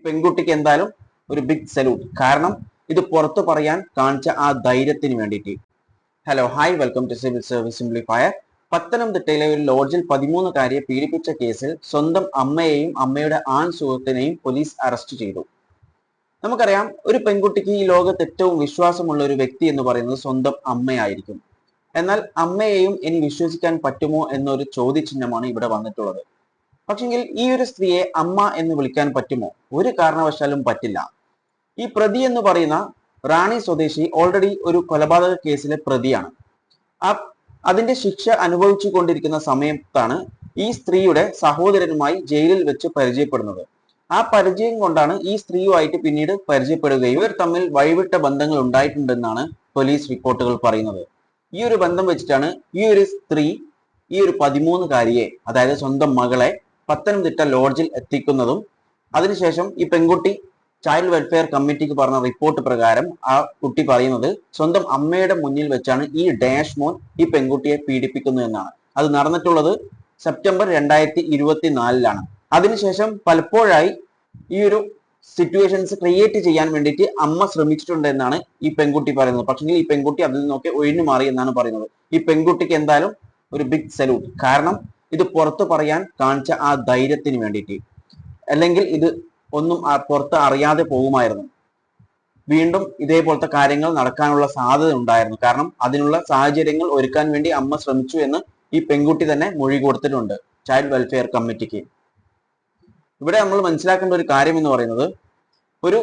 പെൺകുട്ടിക്ക് എന്തായാലും ഒരു ബിഗ് സല്യൂട്ട്. കാരണം ഇത് പുറത്തു പറയാൻ കാണിച്ച ആ ധൈര്യത്തിന് വേണ്ടിയിട്ട്. Hello hi, welcome to civil service simplifier. പത്തനംതിട്ടയിലെ ഒരു ലോഡ്ജിൽ 13-കാരിയെ പീഡിപ്പിച്ച കേസിൽ സ്വന്തം അമ്മയെയും അമ്മയുടെ ആൺ സുഹൃത്തിനെയും പോലീസ് അറസ്റ്റ് ചെയ്തു. നമുക്കറിയാം, ഒരു പെൺകുട്ടിക്ക് ഈ ലോകത്ത് ഏറ്റവും വിശ്വാസമുള്ള ഒരു വ്യക്തി എന്ന് പറയുന്നത് സ്വന്തം അമ്മയായിരിക്കും. എന്നാൽ അമ്മയെയും ഇനി വിശ്വസിക്കാൻ പറ്റുമോ എന്നൊരു ചോദ്യചിഹ്നമാണ് ഇവിടെ വന്നിട്ടുള്ളത്. പക്ഷെങ്കിൽ ഈ ഒരു സ്ത്രീയെ അമ്മ എന്ന് വിളിക്കാൻ പറ്റുമോ? ഒരു കാരണവശാലും പറ്റില്ല. ഈ പ്രതി എന്ന് പറയുന്ന റാണി സ്വദേശി ഓൾറെഡി ഒരു കൊലപാതക കേസിലെ പ്രതിയാണ്. അതിന്റെ ശിക്ഷ അനുഭവിച്ചു കൊണ്ടിരിക്കുന്ന സമയത്താണ് ഈ സ്ത്രീയുടെ സഹോദരനുമായി ജയിലിൽ വെച്ച് പരിചയപ്പെടുന്നത്. ആ പരിചയം കൊണ്ടാണ് ഈ സ്ത്രീയുമായിട്ട് പിന്നീട് പരിചയപ്പെടുകയും ഇവർ തമ്മിൽ വഴിവിട്ട ബന്ധങ്ങൾ ഉണ്ടായിട്ടുണ്ടെന്നാണ് പോലീസ് റിപ്പോർട്ടുകൾ പറയുന്നത്. ഈ ഒരു ബന്ധം വെച്ചിട്ടാണ് ഈ ഒരു സ്ത്രീ ഈ ഒരു 13-കാരിയെ, അതായത് സ്വന്തം മകളെ പത്തനംതിട്ട ലോഡ്ജിൽ എത്തിക്കുന്നതും അതിനുശേഷം ഈ പെൺകുട്ടി ചൈൽഡ് വെൽഫെയർ കമ്മിറ്റിക്ക് പറഞ്ഞ റിപ്പോർട്ട് പ്രകാരം ആ കുട്ടി പറയുന്നത് സ്വന്തം അമ്മയുടെ മുന്നിൽ വെച്ചാണ് ഈ ഡാഷ് മോൻ ഈ പെൺകുട്ടിയെ പീഡിപ്പിക്കുന്നത് എന്നാണ്. അത് നടന്നിട്ടുള്ളത് സെപ്റ്റംബർ 2024 അതിനുശേഷം പലപ്പോഴായി ഈ ഒരു സിറ്റുവേഷൻസ് ക്രിയേറ്റ് ചെയ്യാൻ വേണ്ടിയിട്ട് അമ്മ ശ്രമിച്ചിട്ടുണ്ട് എന്നാണ് ഈ പെൺകുട്ടി പറയുന്നത്. പക്ഷേ ഈ പെൺകുട്ടി അതിൽ നിന്നൊക്കെ ഒഴിഞ്ഞു മാറി എന്നാണ് പറയുന്നത്. ഈ പെൺകുട്ടിക്ക് എന്തായാലും ഒരു ബിഗ് സല്യൂട്ട്. കാരണം ഇത് പുറത്തു പറയാൻ കാണിച്ച ആ ധൈര്യത്തിന് വേണ്ടിയിട്ട്. അല്ലെങ്കിൽ ഇത് ഒന്നും പുറത്ത് അറിയാതെ പോകുമായിരുന്നു. വീണ്ടും ഇതേപോലത്തെ കാര്യങ്ങൾ നടക്കാനുള്ള സാധ്യത ഉണ്ടായിരുന്നു. കാരണം അതിനുള്ള സാഹചര്യങ്ങൾ ഒരുക്കാൻ വേണ്ടി അമ്മ ശ്രമിച്ചു എന്ന് ഈ പെൺകുട്ടി തന്നെ മൊഴി കൊടുത്തിട്ടുണ്ട് ചൈൽഡ് വെൽഫെയർ കമ്മിറ്റിക്ക്. ഇവിടെ നമ്മൾ മനസ്സിലാക്കേണ്ട ഒരു കാര്യം എന്ന് പറയുന്നത്, ഒരു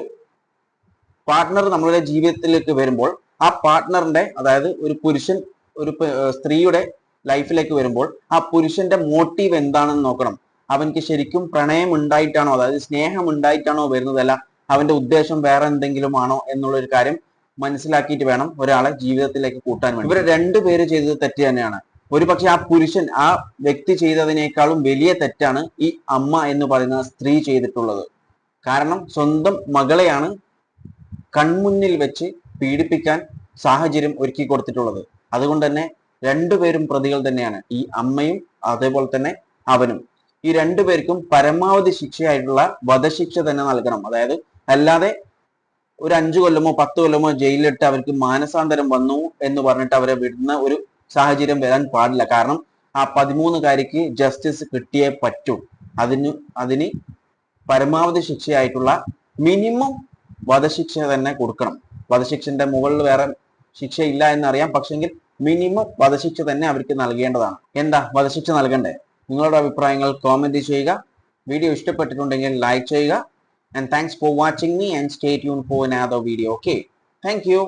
പാർട്ട്ണർ നമ്മളുടെ ജീവിതത്തിലേക്ക് വരുമ്പോൾ ആ പാർട്ട്ണറിന്റെ, അതായത് ഒരു പുരുഷൻ ഒരു സ്ത്രീയുടെ ലൈഫിലേക്ക് വരുമ്പോൾ ആ പുരുഷന്റെ മോട്ടീവ് എന്താണെന്ന് നോക്കണം. അവൻക്ക് ശരിക്കും പ്രണയം ഉണ്ടായിട്ടാണോ, അതായത് സ്നേഹം ഉണ്ടായിട്ടാണോ വരുന്നതല്ല, അവന്റെ ഉദ്ദേശം വേറെ എന്തെങ്കിലും ആണോ എന്നുള്ളൊരു കാര്യം മനസ്സിലാക്കിയിട്ട് വേണം ഒരാളെ ജീവിതത്തിലേക്ക് കൂട്ടാൻ വേണ്ടി. ഇവർ രണ്ടുപേര് ചെയ്തത് തെറ്റ് തന്നെയാണ്. ഒരു പക്ഷെ ആ പുരുഷൻ, ആ വ്യക്തി ചെയ്തതിനേക്കാളും വലിയ തെറ്റാണ് ഈ അമ്മ എന്ന് പറയുന്ന സ്ത്രീ ചെയ്തിട്ടുള്ളത്. കാരണം സ്വന്തം മകളെയാണ് കൺമുന്നിൽ വെച്ച് പീഡിപ്പിക്കാൻ സാഹചര്യം ഒരുക്കി കൊടുത്തിട്ടുള്ളത്. അതുകൊണ്ട് തന്നെ രണ്ടുപേരും പ്രതികൾ തന്നെയാണ്, ഈ അമ്മയും അതേപോലെ തന്നെ അവനും. ഈ രണ്ടുപേർക്കും പരമാവധി ശിക്ഷയായിട്ടുള്ള വധശിക്ഷ തന്നെ നൽകണം. അതായത് അല്ലാതെ ഒരു 5 കൊല്ലമോ 10 കൊല്ലമോ ജയിലിലിട്ട് അവർക്ക് മാനസാന്തരം വന്നു എന്ന് പറഞ്ഞിട്ട് അവരെ വിടുന്ന ഒരു സാഹചര്യം വരാൻ പാടില്ല. കാരണം ആ 13-കാരിക്ക് ജസ്റ്റിസ് കിട്ടിയേ പറ്റൂ. അതിന് പരമാവധി ശിക്ഷയായിട്ടുള്ള മിനിമം വധശിക്ഷ തന്നെ കൊടുക്കണം. വധശിക്ഷന്റെ മുകളിൽ വേറെ ശിക്ഷ ഇല്ല എന്നറിയാം, പക്ഷെങ്കിൽ മിനിമം വധശിക്ഷ തന്നെ അവർക്ക് നൽകേണ്ടതാണ്. എന്താ വധശിക്ഷ നൽകണ്ടേ? നിങ്ങളുടെ അഭിപ്രായങ്ങൾ കോമെന്റ് ചെയ്യുക. വീഡിയോ ഇഷ്ടപ്പെട്ടിട്ടുണ്ടെങ്കിൽ ലൈക്ക് ചെയ്യുക. And thanks for watching me and stay tuned for another video. Okay, thank you.